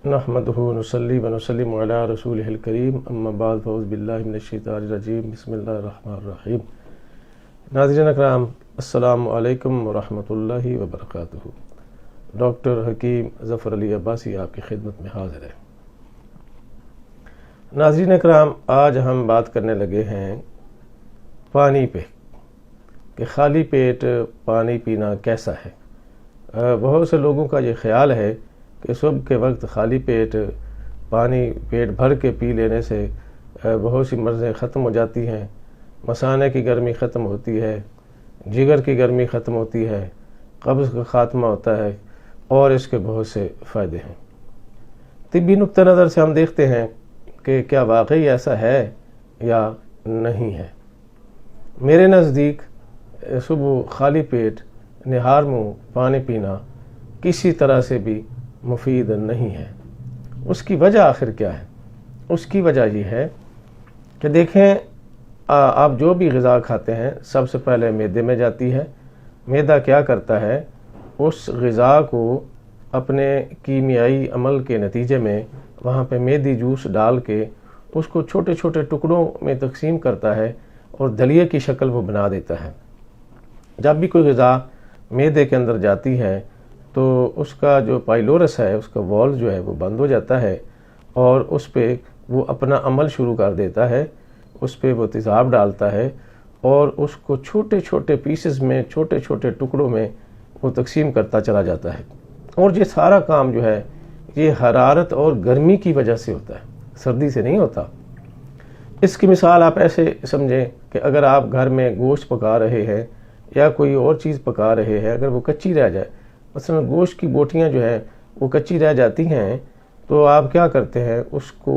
نحمدہ ونصلی ونسلم علی رسولہ الکریم اما بعد فاعوذ باللہ من الشیطان الرجیم بسم اللہ الرحمن الرحیم۔ ناظرین اکرام، السلام علیکم ورحمۃ اللہ وبرکاتہ۔ ڈاکٹر حکیم ظفر علی عباسی آپ کی خدمت میں حاضر ہے۔ ناظرین اکرام، آج ہم بات کرنے لگے ہیں پانی پہ کہ خالی پیٹ پانی پینا کیسا ہے۔ بہت سے لوگوں کا یہ خیال ہے کہ صبح کے وقت خالی پیٹ پانی پیٹ بھر کے پی لینے سے بہت سی مرضیں ختم ہو جاتی ہیں، مثانے کی گرمی ختم ہوتی ہے، جگر کی گرمی ختم ہوتی ہے، قبض کا خاتمہ ہوتا ہے اور اس کے بہت سے فائدے ہیں۔ طبی نقطہ نظر سے ہم دیکھتے ہیں کہ کیا واقعی ایسا ہے یا نہیں ہے۔ میرے نزدیک صبح خالی پیٹ نہار منہ پانی پینا کسی طرح سے بھی مفید نہیں ہے۔ اس کی وجہ آخر کیا ہے؟ اس کی وجہ یہ ہے کہ دیکھیں، آپ جو بھی غذا کھاتے ہیں سب سے پہلے معدے میں جاتی ہے۔ معدہ کیا کرتا ہے؟ اس غذا کو اپنے کیمیائی عمل کے نتیجے میں وہاں پہ معدی جوس ڈال کے اس کو چھوٹے چھوٹے ٹکڑوں میں تقسیم کرتا ہے اور دلیے کی شکل وہ بنا دیتا ہے۔ جب بھی کوئی غذا معدے کے اندر جاتی ہے تو اس کا جو پائلورس ہے، اس کا وال جو ہے وہ بند ہو جاتا ہے اور اس پہ وہ اپنا عمل شروع کر دیتا ہے، اس پہ وہ تیزاب ڈالتا ہے اور اس کو چھوٹے چھوٹے پیسز میں، چھوٹے چھوٹے ٹکڑوں میں وہ تقسیم کرتا چلا جاتا ہے۔ اور یہ سارا کام جو ہے یہ حرارت اور گرمی کی وجہ سے ہوتا ہے، سردی سے نہیں ہوتا۔ اس کی مثال آپ ایسے سمجھیں کہ اگر آپ گھر میں گوشت پکا رہے ہیں یا کوئی اور چیز پکا رہے ہیں، اگر وہ کچی رہ جائے، مثلا گوشت کی بوٹیاں جو ہیں وہ کچی رہ جاتی ہیں، تو آپ کیا کرتے ہیں؟ اس کو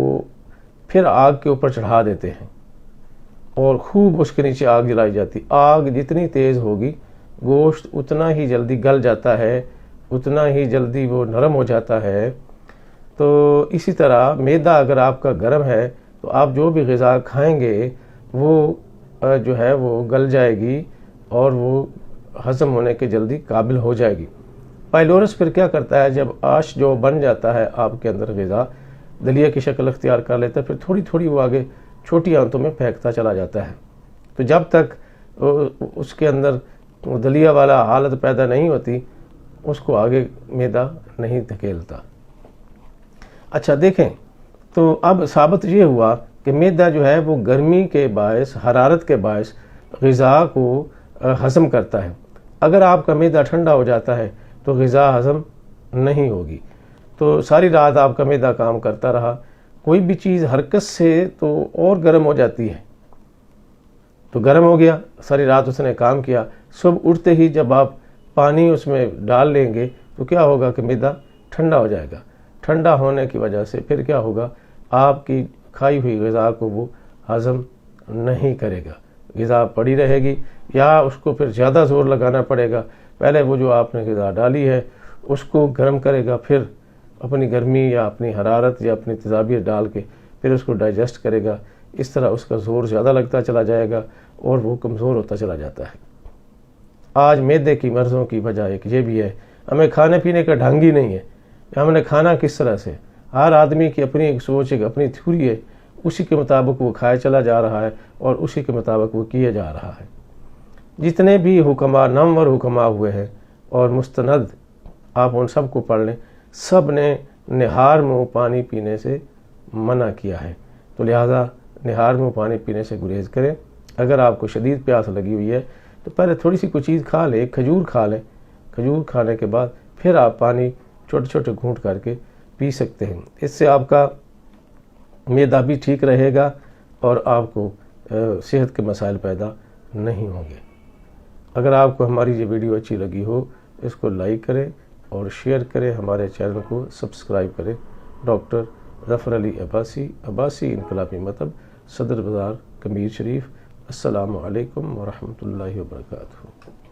پھر آگ کے اوپر چڑھا دیتے ہیں اور خوب اس کے نیچے آگ جلائی جاتی۔ آگ جتنی تیز ہوگی گوشت اتنا ہی جلدی گل جاتا ہے، اتنا ہی جلدی وہ نرم ہو جاتا ہے۔ تو اسی طرح معدہ اگر آپ کا گرم ہے تو آپ جو بھی غذا کھائیں گے وہ جو ہے وہ گل جائے گی اور وہ ہضم ہونے کے جلدی قابل ہو جائے گی۔ پائلورس پھر کیا کرتا ہے؟ جب آش جو بن جاتا ہے آپ کے اندر غذا دلیے کی شکل اختیار کر لیتا ہے، پھر تھوڑی تھوڑی وہ آگے چھوٹی آنتوں میں پھینکتا چلا جاتا ہے۔ تو جب تک اس کے اندر دلیہ والا حالت پیدا نہیں ہوتی اس کو آگے معدہ نہیں دھکیلتا۔ اچھا دیکھیں، تو اب ثابت یہ ہوا کہ معدہ جو ہے وہ گرمی کے باعث، حرارت کے باعث غذا کو ہضم کرتا ہے۔ اگر آپ کا معدہ ٹھنڈا ہو جاتا ہے تو غذا ہضم نہیں ہوگی، تو ساری رات آپ کا معدہ کام کرتا رہا۔ کوئی بھی چیز حرکت سے تو اور گرم ہو جاتی ہے، تو گرم ہو گیا، ساری رات اس نے کام کیا، صبح اٹھتے ہی جب آپ پانی اس میں ڈال لیں گے تو کیا ہوگا کہ معدہ ٹھنڈا ہو جائے گا۔ ٹھنڈا ہونے کی وجہ سے پھر کیا ہوگا؟ آپ کی کھائی ہوئی غذا کو وہ ہضم نہیں کرے گا، غذا پڑی رہے گی یا اس کو پھر زیادہ زور لگانا پڑے گا۔ پہلے وہ جو آپ نے غذا ڈالی ہے اس کو گرم کرے گا، پھر اپنی گرمی یا اپنی حرارت یا اپنی تیزابیت ڈال کے پھر اس کو ڈائجسٹ کرے گا۔ اس طرح اس کا زور زیادہ لگتا چلا جائے گا اور وہ کمزور ہوتا چلا جاتا ہے۔ آج معدے کی مرضوں کی وجہ ایک یہ بھی ہے، ہمیں کھانے پینے کا ڈھنگ ہی نہیں ہے کہ ہم نے کھانا کس طرح سے۔ ہر آدمی کی اپنی ایک سوچ، ایک اپنی تھیوری ہے، اسی کے مطابق وہ کھائے چلا جا رہا ہے اور اسی کے مطابق وہ کیے جا رہا ہے۔ جتنے بھی حکماء، نامور حکماء ہوئے ہیں اور مستند، آپ ان سب کو پڑھ لیں، سب نے نہار منہ پانی پینے سے منع کیا ہے۔ تو لہٰذا نہار منہ پانی پینے سے گریز کریں۔ اگر آپ کو شدید پیاس لگی ہوئی ہے تو پہلے تھوڑی سی کوئی چیز کھا لیں، ایک کھجور کھا لیں، کھجور کھانے کے بعد پھر آپ پانی چھوٹے چھوٹے گھونٹ کر کے پی سکتے ہیں۔ اس سے آپ کا معدہ بھی ٹھیک رہے گا اور آپ کو صحت کے مسائل پیدا نہیں ہوں گے۔ اگر آپ کو ہماری یہ ویڈیو اچھی لگی ہو اس کو لائک کریں اور شیئر کریں، ہمارے چینل کو سبسکرائب کریں۔ ڈاکٹر ظفر علی عباسی، عباسی انقلابی مکتب، صدر بازار، کمیر شریف۔ السلام علیکم ورحمۃ اللہ وبرکاتہ۔